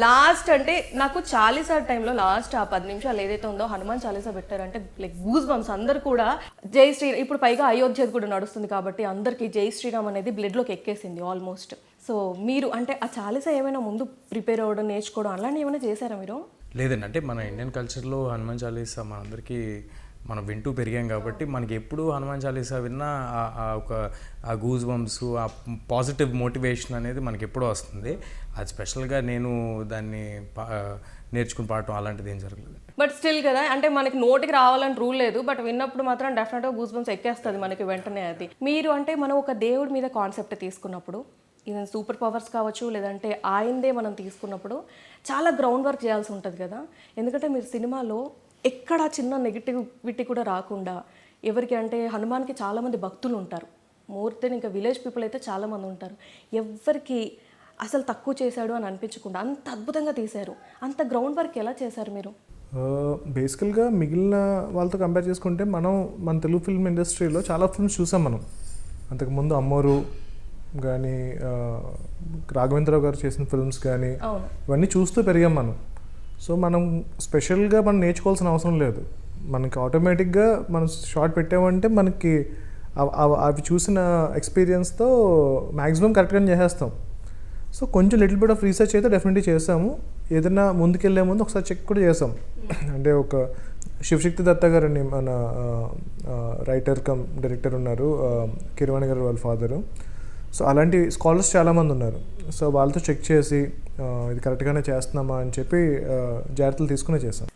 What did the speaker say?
Last అంటే నాకు చాలీసా టైంలో లాస్ట్ ఆ 10 నిమిషాలు ఏదైతే ఉందో హనుమాన్ చాలీసా పెట్టారంటే లైక్ గూస్ బంప్స్. అందరు కూడా జై శ్రీ, ఇప్పుడు పైగా అయోధ్య కూడా నడుస్తుంది కాబట్టి అందరికీ జై శ్రీరామ్ అనేది బ్లడ్లోకి ఎక్కేసింది ఆల్మోస్ట్. సో మీరు అంటే ఆ చాలీసా ఏమైనా ముందు ప్రిపేర్ అవ్వడం, నేర్చుకోవడం అలాంటివి ఏమైనా చేశారా మీరు? లేదండి, అంటే మన ఇండియన్ కల్చర్లో హనుమాన్ చాలీసా మనందరికీ మనం వింటూ పెరిగాం కాబట్టి మనకి ఎప్పుడు హనుమాన్ చాలీసా విన్నా ఆ గూస్ బంప్స్, ఆ పాజిటివ్ మోటివేషన్ అనేది మనకి ఎప్పుడూ వస్తుంది. అది స్పెషల్గా నేను దాన్ని నేర్చుకుని పాడటం అలాంటిది ఏం జరగలేదు. బట్ స్టిల్ కదా, అంటే మనకి నోటికి రావాలని రూల్ లేదు, బట్ విన్నప్పుడు మాత్రం డెఫినెట్గా గూస్ బంప్స్ ఎక్కేస్తుంది మనకి వెంటనే. అది మీరు అంటే మనం ఒక దేవుడి మీద కాన్సెప్ట్ తీసుకున్నప్పుడు, ఈవెన్ సూపర్ పవర్స్ కావచ్చు లేదంటే ఆయనదే మనం తీసుకున్నప్పుడు చాలా గ్రౌండ్ వర్క్ చేయాల్సి ఉంటుంది కదా. ఎందుకంటే మీరు సినిమాలో ఎక్కడ చిన్న నెగిటివిటీ కూడా రాకుండా, ఎవరికి అంటే హనుమాన్కి చాలామంది భక్తులు ఉంటారు, మోర్ దెన్ ఇంకా విలేజ్ పీపుల్ అయితే చాలామంది ఉంటారు, ఎవరికి అసలు తక్కువ చేశాడు అని అనిపించకుండా అంత అద్భుతంగా తీశారు. అంత గ్రౌండ్ వర్క్ ఎలా చేశారు మీరు? బేసికల్గా మిగిలిన వాళ్ళతో కంపేర్ చేసుకుంటే మన తెలుగు ఫిల్మ్ ఇండస్ట్రీలో చాలా ఫిల్మ్స్ చూసాం మనం. అంతకుముందు అమ్మోరు కానీ, రాఘవేంద్రరావు గారు చేసిన ఫిల్మ్స్ కానీ, ఇవన్నీ చూస్తూ పెరిగాం మనం. సో మనం స్పెషల్గా మనం నేర్చుకోవాల్సిన అవసరం లేదు. మనకి ఆటోమేటిక్గా మనం షార్ట్ పెట్టామంటే మనకి అవి చూసిన ఎక్స్పీరియన్స్తో మ్యాక్సిమం కరెక్ట్గానే చేసేస్తాం. సో కొంచెం లిటిల్ బిట్ ఆఫ్ రీసెర్చ్ అయితే డెఫినెట్లీ చేసాము. ఏదైనా ముందుకెళ్ళే ముందు ఒకసారి చెక్ కూడా చేసాం. అంటే ఒక శివశక్తి దత్త గారు అని మన రైటర్ కమ్ డైరెక్టర్ ఉన్నారు, కిరవాణి గారు వాళ్ళ ఫాదరు. సో అలాంటి స్కాలర్స్ చాలామంది ఉన్నారు. సో వాళ్ళతో చెక్ చేసి ఇది కరెక్ట్గానే చేస్తున్నామా అని చెప్పి జాగ్రత్తలు తీసుకునే చేసాం.